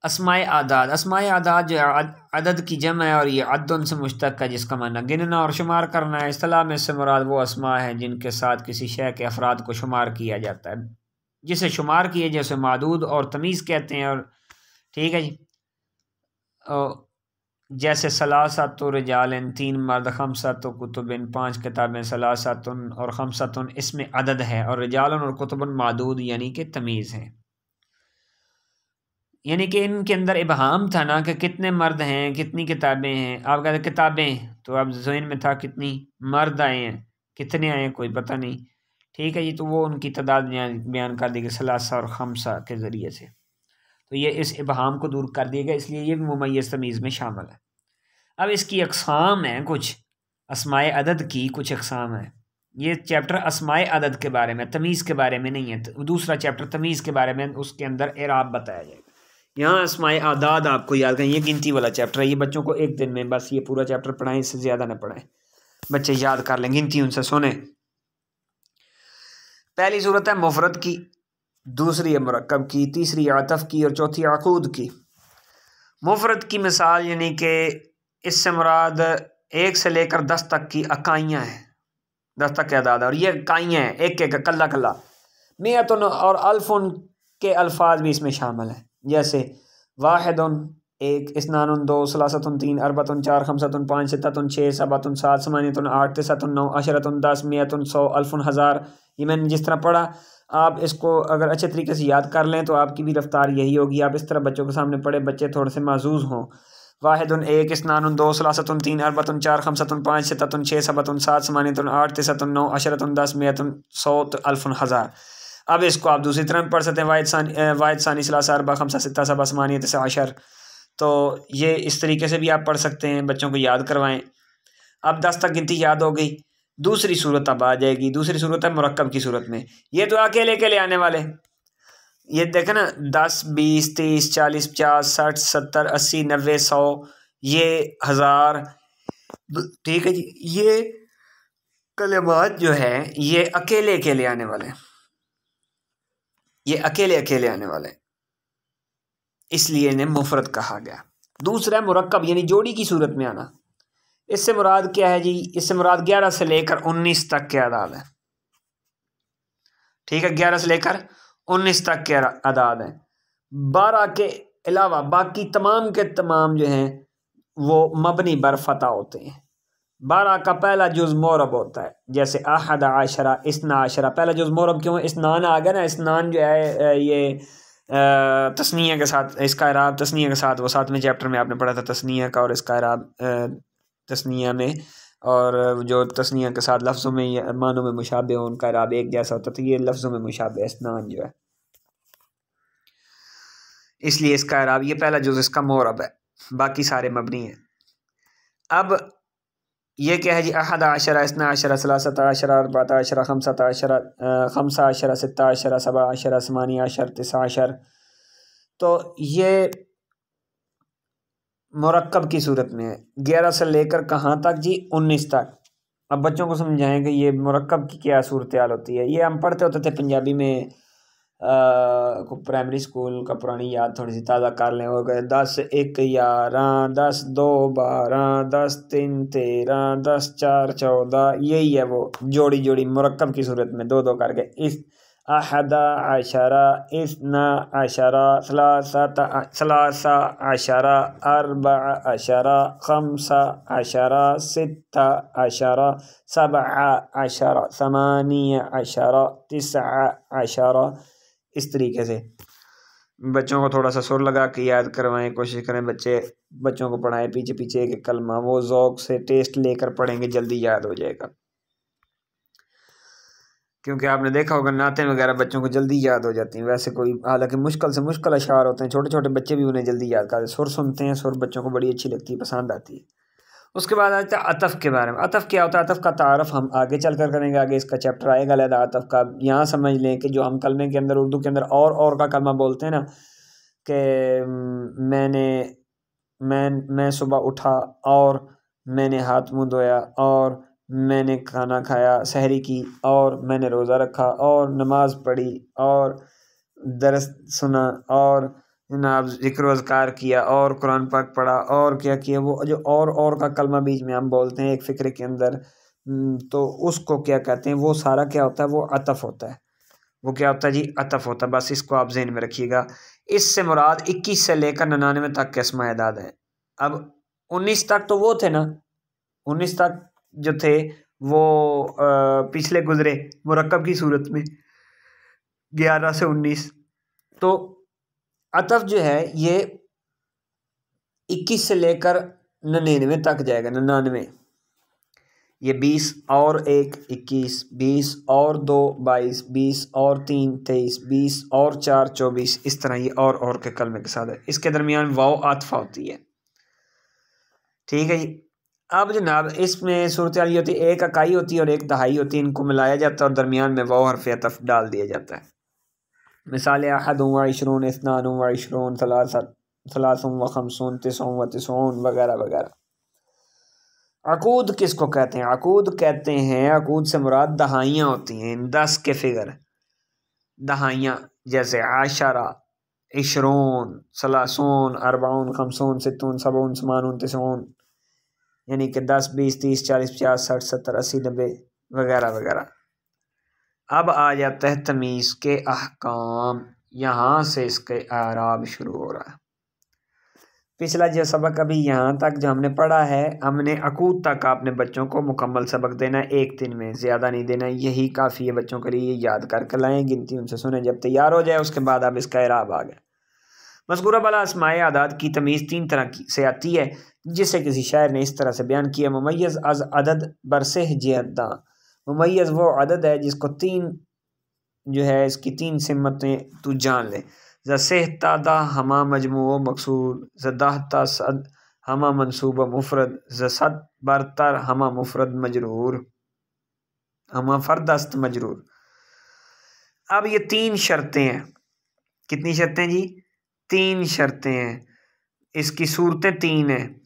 अस्माए आदाद, अस्माए आदाद जो है अदद की जम है और ये अद्दुन से मुश्तक है, जिसका माना गिनना और शुमार करना है। इस्तिलाह में इससे मुराद वो अस्मा है जिनके साथ किसी शय के अफराद को शुमार किया जाता है, जिसे शुमार किए जैसे मादूद और तमीज़ कहते हैं। और ठीक है जी, जैसे सलासतु रिजालन 3 मर्द, खमसतु कुतुबिन 5 किताबें, सलासतुन और खमसतुन इसमें अदद है और रिजालन और कुतुबन मादूद यानी कि तमीज़ हैं। यानी कि इनके अंदर इबहाम था ना कि कितने मर्द हैं, कितनी किताबें हैं। आप कहते किताबें, तो अब ज़हन में था कितनी, मर्द आए हैं, कितने आए हैं कोई पता नहीं, ठीक है जी। तो वो उनकी तादाद बयान कर दी गई सलासा और खमसा के ज़रिए से, तो ये इस इबहाम को दूर कर दिया गया, इसलिए ये मुमय्यज़ तमीज़ में शामिल है। अब इसकी अक़साम हैं कुछ, अस्माए अदद की कुछ अक़साम है। ये चैप्टर अस्माए अदद के बारे में, तमीज़ के बारे में नहीं है। दूसरा चैप्टर तमीज़ के बारे में, उसके अंदर एराब बताया जाएगा। यहाँ अस्माए आदाद आपको याद करें, ये गिनती वाला चैप्टर है। ये बच्चों को एक दिन में बस ये पूरा चैप्टर पढ़ाएं, इससे ज़्यादा न पढ़ाएं, बच्चे याद कर लें, गिनती उनसे सुने। पहली सूरत है मुफरद की, दूसरी है मुरक्कब की, तीसरी आतफ की और चौथी आकूद की। मुफरद की मिसाल यानी कि इससे मुराद 1 से लेकर 10 तक की अकाइयाँ हैं, 10 तक के अदाद, और ये अकाइयाँ हैं एक एक कल्ला कल्ला। मियतुन और अल्फुन के अल्फाज भी इसमें शामिल हैं, जैसे वाहिदुन 1, इस्नानुन 2, सलासतुन 3, अरबतुन 4, खमसतुन 5, सित्ततुन 6, सबतुन 7, समानियतुन 8, तिसतुन 9, अशरतुन 10, मियतुन 100, अल्फुन 1000। ये मैंने जिस तरह पढ़ा, आप इसको अगर अच्छे तरीके से याद कर लें तो आपकी भी रफ्तार यही होगी। आप इस तरह बच्चों के सामने पढ़े, बच्चे थोड़े से महजूज हों। वाहिदुन 1, इस्नानुन 2, सलासतुन 3, अरबतुन 4, खमसतुन 5, सित्ततुन 6, सबतुन 7, समानियतुन 8, तिसतुन 9, अशरतुन 10, मियतुन 100, अल्फुन 1000। अब इसको आप दूसरी तरह पढ़ सकते हैं, वाहिद सानी सलासा अरबा खमसा सित्ता सबा समानियत से आशर। तो ये इस तरीके से भी आप पढ़ सकते हैं, बच्चों को याद करवाएं। अब 10 तक गिनती याद हो गई। दूसरी सूरत अब आ जाएगी, दूसरी सूरत है मुरक्कब की सूरत में। ये तो अकेले अकेले आने वाले, ये देखें ना, 10, 20, 30, 40, 50, 60, 70, 80, 90, 100, ये 1000, ठीक है जी। ये कलिमात जो है ये अकेले अकेले आने वाले, ये अकेले अकेले आने वाले, इसलिए इन्हें मुफरद कहा गया। दूसरा मुरक्कब यानी जोड़ी की सूरत में आना। इससे मुराद क्या है जी? इससे मुराद 11 से लेकर 19 तक के अदाद है, ठीक है, 11 से लेकर 19 तक के अदाद हैं। 12 के अलावा बाकी तमाम के तमाम जो हैं वो मबनी बर फतह होते हैं। 12 का पहला जुज़ मोरब होता है, जैसे अहद आशरा, इस्ना आशरा। पहला जुज़ मोरब क्यों? इस्नान आ गया ना, इस्नान जो है ये तस्निया के साथ, इसका इराब तस्निया के साथ, वो 7वें चैप्टर में आपने पढ़ा था तस्निया का, और इसका इराब तस्निया में, और जो तस्निया के साथ लफ्ज़ों में या मानों में मुशाबे हो उनका इराब एक जैसा होता है। तो ये लफ्ज़ों में मुशाबे इस्नान जो है, इसलिए इसका इराब, ये पहला जुज़ इसका मोरब है, बाकी सारे मबनी हैं। अब ये क्या है जी? अहद आशरा, इस्ना आशरा, सलासत आशरा, अरबात आशरा, खमसत आशरा, खमसा आशरा, सित्ता आशरा, सबा आशरा, समानी आशर, तिसा आशर। तो ये मुरक्कब की सूरत में है। 11 से लेकर कहाँ तक जी? 19 तक। अब बच्चों को समझाएं कि ये मुरक्कब की क्या सूरत हाल होती है। ये हम पढ़ते होते थे पंजाबी में, प्राइमरी स्कूल का पुरानी याद थोड़ी सी ताज़ा कर लें। हो गए 10 1 11, 10 2 12, 10 3 13, 10 4 14। यही है वो जोड़ी जोड़ी मुरक्कब की सूरत में 2 2 करके। इस अहदा अशरा, इस्ना अशरा, सलासा अशरा, अर्बा अशरा, खम्सा अशरा, सित्ता अशरा, सबआ अशरा, समानिया अशरा, तिस्आ अशरा। इस तरीके से बच्चों को थोड़ा सा सुर लगा के याद करवाएं, कोशिश करें बच्चों को पढ़ाएं पीछे पीछे एक कलमा, वो ज़ौक़ से टेस्ट लेकर पढ़ेंगे, जल्दी याद हो जाएगा। क्योंकि आपने देखा होगा नातें वगैरह बच्चों को जल्दी याद हो जाती हैं। वैसे कोई हालांकि मुश्किल से मुश्किल अशार होते हैं, छोटे छोटे बच्चे भी उन्हें जल्दी याद करते हैं। सुर सुनते हैं, सुर बच्चों को बड़ी अच्छी लगती है, पसंद आती है। उसके बाद आता है अतफ़ के बारे में। अतफ़ क्या होता है? अतफ़ का तारफ़ हम आगे चल कर करेंगे, आगे इसका चैप्टर आएगा अलहदा अतफ़ का। यहाँ समझ लें कि जो हम कलमे के अंदर उर्दू के अंदर और का कलमा बोलते हैं ना, कि मैं सुबह उठा और मैंने हाथ मुँह धोया और मैंने खाना खाया, सहरी की, और मैंने रोज़ा रखा और नमाज़ पढ़ी और दरस सुना और जनाब ज़िक्र अज़कार किया और कुरान पाक पढ़ा और क्या किया। वो जो और का कलमा बीच में हम बोलते हैं एक फ़िक्र के अंदर, तो उसको क्या कहते हैं? वो सारा क्या होता है? वो अतफ़ होता है। वो क्या होता है जी? अतफ़ होता है। बस इसको आप ज़हन में रखिएगा। इससे मुराद 21 से लेकर 99 तक के अस्माए अदाद है। अब 19 तक तो वो थे ना, 19 तक जो थे वो पिछले गुजरे मुरक्कब की सूरत में 11 से 19। तो अतफ़ जो है ये 21 से लेकर 99 तक जाएगा। 99, ये 20 और 1 21, 20 और 2 22, 20 और 3 23, 20 और 4 24। इस तरह ये और के कलमे के साथ है। इसके दरमियान वाव आतफ़ा होती है। ठीक है जी। अब जनाब इसमें सूरत हाल ये होती है, एक इकाई होती है और एक दहाई होती है, इनको मिलाया जाता है और दरमियान में वाव हर्फ़ अतफ़ डाल दिया जाता है। मिसाल अहदुन व इशरून, इस्नानुन व इशरून, सलासुन व खमसून, तिसउन व तिसऊन वगैरह वगैरह। अकूद किसको कहते हैं? अकूद कहते हैं, अकूद से मुराद दहाइयाँ होती हैं, 10 के फिगर दहाइयाँ, जैसे आशरा, इशरून, सलासून, अरबाउन, खमसून, सित्तून, सबऊन, समानुन, तिसऊन, यानी कि 10 20 30 40 50 60 70 80 90 वगैरह वगैरह। अब आ जाता है तमीज़ के अहकाम। यहाँ से इसके आराब शुरू हो रहा है। पिछला जो सबक अभी यहाँ तक जो हमने पढ़ा है, हमने अकूद तक आपने बच्चों को मुकम्मल सबक देना है, एक दिन में, ज़्यादा नहीं देना। यही काफ़ी है बच्चों के लिए। याद करके लाएँ, गिनती उनसे सुने, जब तैयार हो जाए उसके बाद अब इसका इराब आ गया। मज़कूरा वाला अस्माए आदाद की तमीज़ 3 तरह से आती है, जिसे किसी शायर ने इस तरह से बयान किया। मुमय्यज़ अज़ अदद बरसेह जियदा। मुमय्यज़ वो अदद है जिसको 3 जो है इसकी 3 सिमतें तू जान ले। ज़सेहता दा हमा मजमू मकसूद, ज़दाहता सद हमा मनसूब मुफरद, ज़सद बरतर हमा मुफरद मजरूर, हमा फरदस्त मजरूर। अब ये 3 शर्तें हैं। कितनी शर्तें जी? 3 शर्तें हैं। इसकी सूरतें 3 हैं,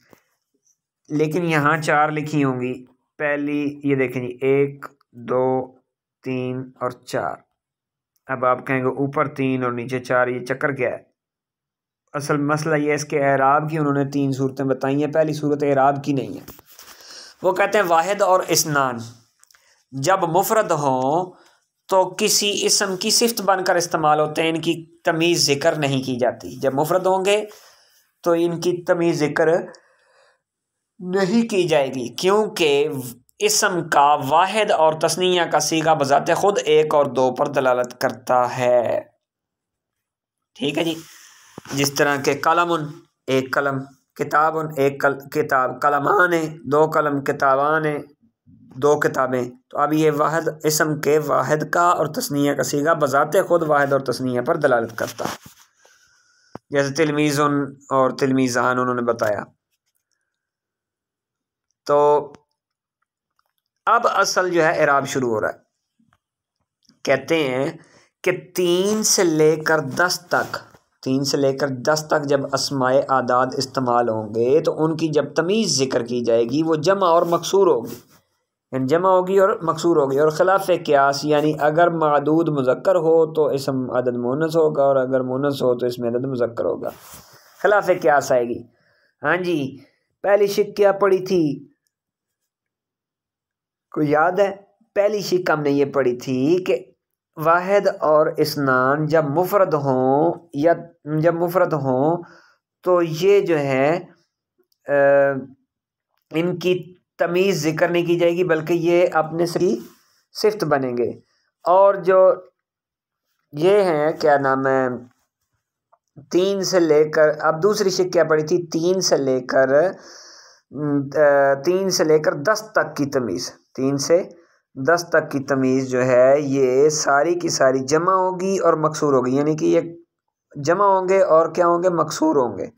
लेकिन यहाँ 4 लिखी होंगी। पहली ये देखें जी, 1 2 3 और 4। अब आप कहेंगे ऊपर 3 और नीचे 4, ये चक्कर क्या है? असल मसला ये है इसके एराब की उन्होंने 3 सूरतें बताई हैं। पहली सूरत एराब की नहीं है। वो कहते हैं वाहिद और इस्नान जब मुफरद हों तो किसी इस्म की सिफ्त बनकर इस्तेमाल होते हैं, इनकी तमीज़ ज़िक्र नहीं की जाती। जब मुफरद होंगे तो इनकी तमीज़ ज़िक्र नहीं की जाएगी, क्योंकि इस्म का वाहिद और तस्नीया का सीगा बजाते खुद 1 और 2 पर दलालत करता है। ठीक है जी। जिस तरह के कलमुन, 1 कलम, किताबुन, 1 किताब, कलमाने, 2 कलम, किताबाने, 2 किताबें। तो अब ये वाहिद इस्म के वाहिद का और तस्नीया का सीगा बजाते खुद वाहिद और तस्नीया पर दलालत करता है। जैसे तिलमीज़ुन और तिलमीज़ान उन्होंने बताया। तो अब असल जो है इराब शुरू हो रहा है। कहते हैं कि 3 से लेकर 10 तक जब अस्माए आदाद इस्तेमाल होंगे तो उनकी जब तमीज़ ज़िक्र की जाएगी वो जमा और मकसूर होगी, यानी जमा होगी और मकसूर होगी। और खिलाफ़ क़ियास, यानी अगर मादूद मुज़क्कर हो तो इसम अदद मुअन्नस होगा और अगर मुअन्नस हो तो इसमें अदद मुज़क्कर होगा। खिलाफ़ क़ियास आएगी। हाँ जी, पहली शिक क्या पढ़ी थी? कोई याद है? पहली शिक हमने ये पढ़ी थी कि वाहिद और इस्नान जब मुफरद हों या जब मुफरद हों तो ये जो है इनकी तमीज़ ज़िक्र नहीं की जाएगी, बल्कि ये अपने से ही सिफ्त बनेंगे। और जो ये हैं क्या नाम है, 3 से लेकर, अब दूसरी शिक क्या पड़ी थी, 3 से लेकर 10 तक की तमीज़, 3 से 10 तक की तमीज़ जो है ये सारी की सारी जमा होगी और मकसूर होगी, यानी कि ये जमा होंगे और क्या होंगे, मकसूर होंगे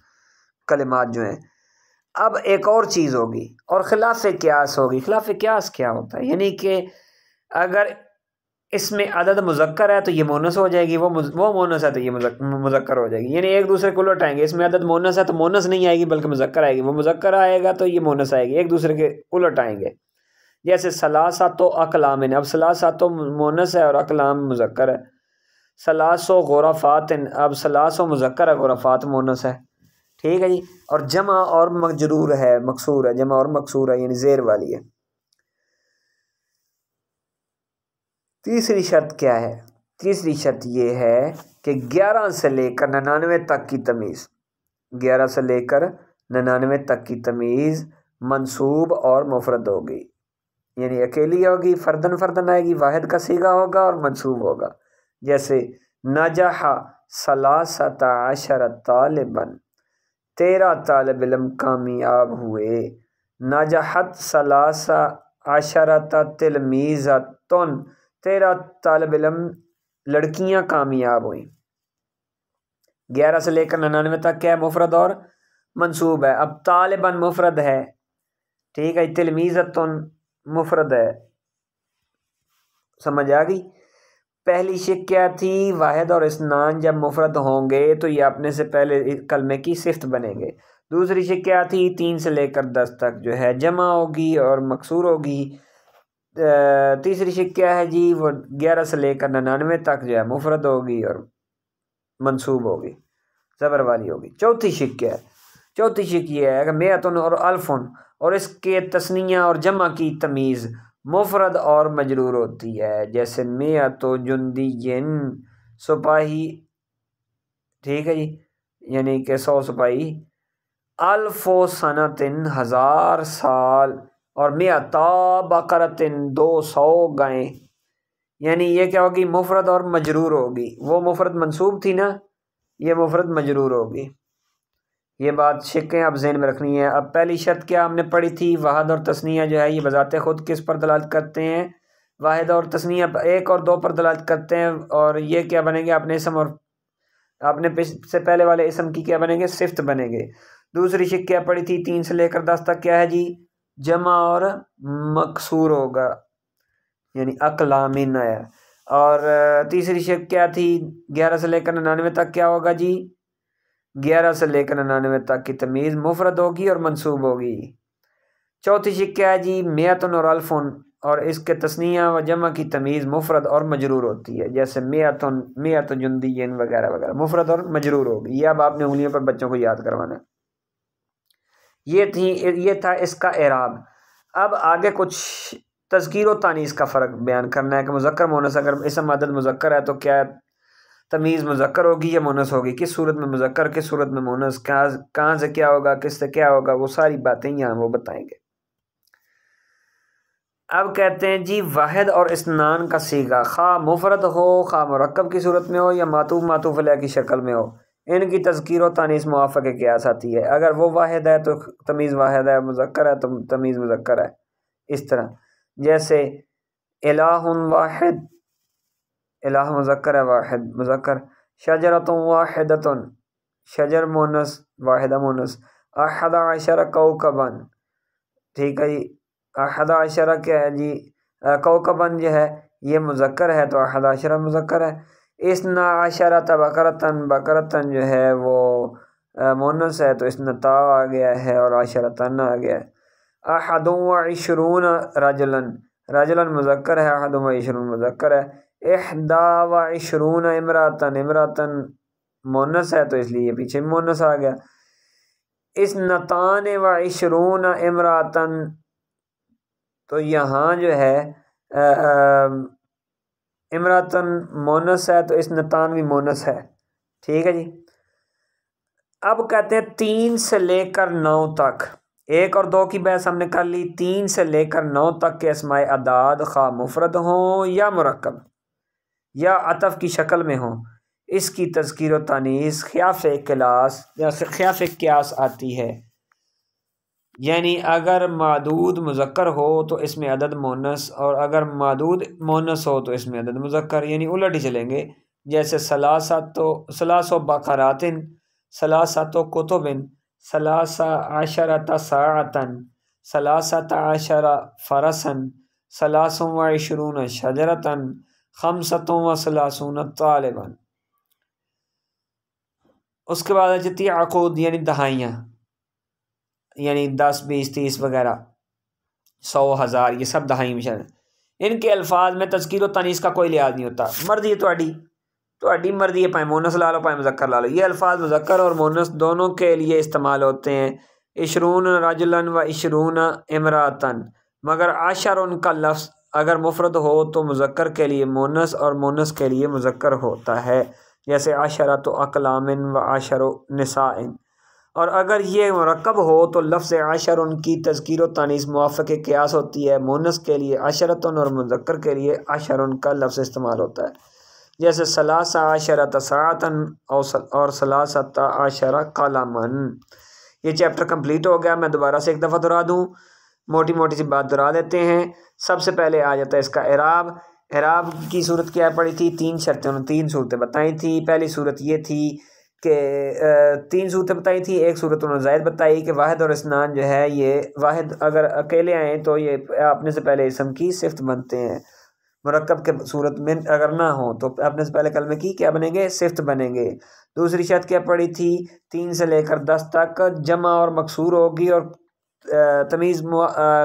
कलिमात जो हैं। अब एक और चीज़ होगी और खिलाफ क़ियास होगी। खिलाफ क़ियास क्या होता है, यानी कि अगर इसमें अदद मुज़क्कर है तो ये मोनस हो जाएगी, वो मोनस है तो ये मुज़क्कर हो जाएगी, यानी एक दूसरे को उलट आएंगे। इसमें अदद मोनस है तो मोनस नहीं आएगी बल्कि मुज़क्कर आएगी, वो मुज़क्कर आएगा तो ये मोनस आएगी, एक दूसरे के उलट आएंगे। जैसे सलासा तो अकलाम, अब सलासा तो मोनस है और अकलाम मुज़क्कर है। सलासो गुरफ़ात, अब सलासो मुज़क्कर है, गुरफ़ात मोनस है। ठीक है जी। और जमा और मजरूर है, मकसूर है, जमा और मकसूर है, यानी ज़ेर वाली है। तीसरी शर्त क्या है, तीसरी शर्त ये है कि 11 से लेकर 99 तक की तमीज़, 11 से लेकर 99 तक की तमीज़ मंसूब और मुफरद होगी, यानी अकेली होगी, फर्दन फर्दन आएगी, वाहिद का सीगा होगा और मंसूब होगा। जैसे नजहा सलासता अशर तालिबन, 13 तालिब इल्म कामयाब हुए। नजहत सलासा अशरत तिलमीज़तुन, 13 तालिब इल्म लड़कियां कामयाब हुई। 11 से लेकर 99 तक क्या है, मुफरद और मंसूब है। अब तालिबन मुफरद है, ठीक है, तिलमीज़तुन मुफरद है, समझ आ गई। पहली शिक क्या थी, वाहिद और इस्नान जब मुफरद होंगे तो ये अपने से पहले कलमे की सिफ्त बनेंगे। दूसरी शिक क्या थी, 3 से लेकर 10 तक जो है जमा होगी और मकसूर होगी। तीसरी शिक क्या है जी, वो 11 से लेकर 99 तक जो है मुफरद होगी और मंसूब होगी, ज़बर वाली होगी। चौथी शिक क्या है, चौथी शिक ये है कि मेअतुन और अल्फुन और इसके तस्निया और जमा की तमीज़ मुफरद और मजरूर होती है। जैसे मेअतो जुंदियन, सिपाही, ठीक है जी, यानी कि 100 सिपाही। अल्फो सनतिन, 1000 साल। और मेअता बकरतिन, 200 गायें, यानी ये क्या होगी, मुफरद और मजरूर होगी। वो मुफरद मंसूब थी ना, ये मुफरद मजरूर होगी। ये बात शिक्कें आप ज़हन में रखनी है। अब पहली शर्त क्या हमने पढ़ी थी, वाहिद और तस्निया जो है ये बजाते खुद किस पर दलालत करते हैं, वाहिद और तस्निया 1 और 2 पर दलालत करते हैं। और ये क्या बनेंगे, अपने इसम और अपने से पहले वाले इसम की क्या बनेंगे, सिफ्त बनेंगे। दूसरी शिक क्या पढ़ी थी, 3 से लेकर 10 तक क्या है जी, जमा और मकसूर होगा, यानी अकलामिन है। और तीसरी शिक क्या थी, 11 से लेकर 99 तक क्या होगा जी, 11 से लेकर 99 तक की तमीज़ मुफरद होगी और मंसूब होगी। चौथी शिक क्या है जी, मेअतुन और अल्फुन और इसके तस्निया व जमा की तमीज़ मुफरद और मजरूर होती है। जैसे मेअतुन, मेअत जुंदियन वगैरह वगैरह, मुफरद और मजरूर होगी। ये अब आपने उंगलियों पर बच्चों को याद करवाना। ये था इसका एराब। अब आगे कुछ तज़कीर व तानीस का फ़र्क बयान करना है कि मुज़क्कर मोनस, अगर इसम अदद मुज़क्कर है तो क्या तमीज़ मुज़क्कर होगी या मोनस होगी, किस सूरत में मुज़क्कर, किस सूरत में मोनस, कहाँ से क्या होगा, किस से क्या होगा, वो सारी बातें यहाँ वो बताएंगे। अब कहते हैं जी, वाहिद और इस्नान का सीगा खा मुफरद हो, खा मुरक्कब की सूरत में हो या मातूफ़ मातूफ़ अलैह की शक्ल में हो, इनकी तज़कीर व तानीस मुआफ़क़ क़ियास आती है। अगर वो वाहिद है तो तमीज़ वाहिद है, मुज़क्कर है तो तमीज़ मुज़क्कर है। इस तरह जैसे इलाहुन वाहिद, इलाह मुज़क्कर है, वाहिद मुज़क्कर। शजरतुन वाहिदतुन, शजर मोनस, वाहिदा मोनस। अहद अशर कौकबन, ठीक है जी, अहद अशर क्या है जी, कौकबन जो है ये मुज़क्कर है तो अहद अशर मुज़क्कर है। इसना अशरत बकरतन, बकरतन जो है वो मोनस है तो इसना ता आ गया है और अशरतन आ गया है। अहदुन व इशरून रजुलन, रजुलन मुज़क्कर है, अहदुन व इशरून मुज़क्कर है। इहदा व इशरून इमरातन, इमरातन मोनस है तो इसलिए पीछे मोनस आ गया। इस्नतान व इशरून इमरातन, तो यहाँ जो है इमरातन मोनस है तो इस्नतान भी मोनस है। ठीक है जी। अब कहते हैं 3 से लेकर 9 तक, 1 और 2 की बहस हमने कर ली। 3 से लेकर 9 तक के अस्माए अदाद खा मुफरद हों या मुरक्कब या अतफ की शक्ल में हों, इसकी तज़कीर व तानीस ख़ियाफ़ क्लास या ख़ियाफ़ क़ियास आती है। यानी अगर मादूद मुज़क्कर हो तो इसमें अदद मोनस, और अगर मादूद मोनस हो तो इसमें अदद मुज़क्कर, यानी उलट ही चलेंगे। जैसे सलासो बकरातिन, सलासतो कुतुबिन, सलासा आशरता साअतन, सलासता आशरा फरसन, सलासुम व इशरून शजरतन, खमसतुम व सलासून तालिबन। उसके बाद आ जाती है अक़ूद यानी दहाइयाँ, यानी 10, 20, 30 वगैरह, 100, 1000, ये सब दहाई में। इनके अल्फाज में तज़कीर व तनीस का कोई लिहाज नहीं होता। मर्ज़ी है तो मर्ज़ी है, पाए मोनस ला लो पाए मुज़क्कर ला लो। ये अल्फाज मुज़क्कर और मोनस दोनों के लिए इस्तेमाल होते हैं। इशरून रजुलन व इशरून इमरातन, मगर आशर उनका लफ्ज़ अगर मुफरद हो तो मुज़क्कर के लिए मोनस और मोनस के लिए मुज़क्कर होता है। जैसे आशरत अक़लामिन व आशर निसाइन। और अगर ये मुरक्कब हो तो लफ्ज़ आशर उनकी तज़कीर व तानीस मुवाफ़क़ क़ियास होती है। मोनस के लिए आशरतन और मुज़क्कर के लिए आशर उनका लफ्ज़ इस्तेमाल होता है। जैसे सलासा आशरत साअतन और सलासत आशरा कलमन। ये चैप्टर कंप्लीट हो गया। मैं दोबारा से एक दफ़ा दोहरा दूँ, मोटी मोटी सी बात दोहरा देते हैं। सबसे पहले आ जाता है इसका इराब। इराब की सूरत क्या पड़ी थी? 3 शर्तें, उन्होंने 3 सूरतें बताई थी। पहली सूरत ये थी कि 3 सूरतें बताई थी। एक सूरत उन्होंने ज़ायद बताई कि वाहिद और इस्नान जो है, ये वाहिद अगर अकेले आएँ तो ये अपने से पहले इसम की सिफ्त बनते हैं। मुरक्कब के सूरत में अगर ना हो तो अपने से पहले कलमे की क्या बनेंगे? सिफ्त बनेंगे। दूसरी शर्त क्या पड़ी थी? 3 से लेकर 10 तक जमा और मकसूर होगी और तमीज़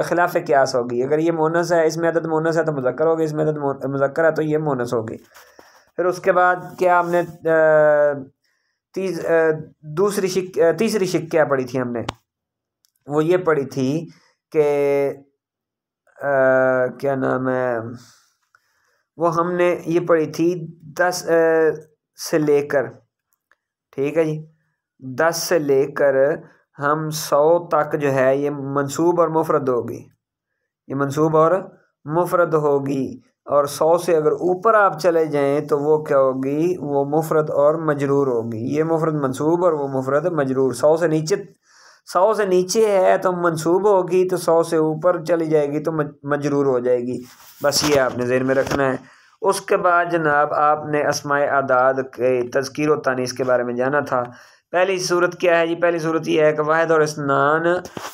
खिलाफ क़ियास होगी। अगर ये मोनस है, इसमें अदद मोनस है तो मुज़क्कर होगी, इसमें अदद मुज़क्कर है तो ये मोनस होगी। फिर उसके बाद क्या हमने तीसरी शिक क्या पढ़ी थी हमने? वो ये पढ़ी थी कि क्या नाम है, वो हमने ये पढ़ी थी 10 से लेकर, ठीक है जी, 10 से लेकर हम 100 तक जो है ये मंसूब और मुफरद होगी। ये मंसूब और मुफरद होगी। और 100 से अगर ऊपर आप चले जाएं तो वो क्या होगी? वो मुफरद और मजरूर होगी। ये मुफरद मंसूब और वो मुफरद मजरूर। 100 से नीचे है तो मंसूब होगी, तो 100 से ऊपर चली जाएगी तो मजरूर हो जाएगी। बस ये आपने ज़हन में रखना है। उसके बाद जनाब आपने अस्माए आदाद के तज़कीर व तानीस के बारे में जाना था। पहली सूरत क्या है जी? पहली सूरत ये है कि वाहिद और इस्नान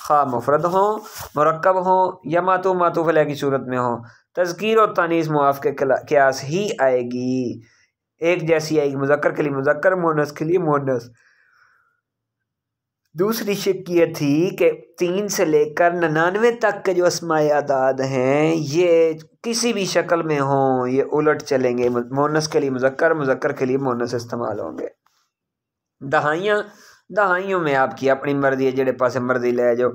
खा मुफरद हों, मुरक्कब हों या मातूफ़ अलैह की सूरत में हों, तज़कीर और तानीस मुवाफ़क़ क़ियास ही आएगी, एक जैसी आएगी। मुज़क्कर के लिए मुज़क्कर, मोनस के लिए मोनस। दूसरी शिक ये थी कि 3 से लेकर 99 तक के जो अस्माए आदाद हैं ये किसी भी शक्ल में हों, ये उलट चलेंगे। मोनस के लिए मुज़क्कर, मुज़क्कर के लिए मोनस इस्तेमाल होंगे। दहाइयों में आपकी अपनी मर्जी है, जेड़े पासे मर्जी ले जाओ,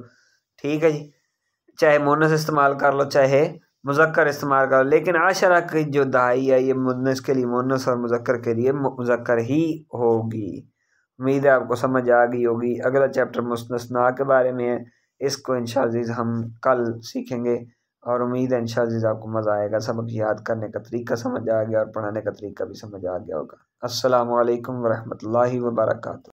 ठीक है जी। चाहे मोनस इस्तेमाल कर लो, चाहे मुज़क्कर इस्तेमाल कर लो, लेकिन आशरा की जो दहाई है ये मोनस के लिए मोनस और मुज़क्कर के लिए मुज़क्कर ही होगी। उम्मीद है आपको समझ आ गई होगी। अगला चैप्टर मुस्तस्ना के बारे में है, इसको इंशाअल्लाह हम कल सीखेंगे और उम्मीद है इंशाअल्लाह आपको मज़ा आएगा। सबक याद करने का तरीका समझ आ गया और पढ़ाने का तरीका भी समझ आ गया होगा। अस्सलामु अलैकुम वरहमतुल्लाहि वबरकातुहू।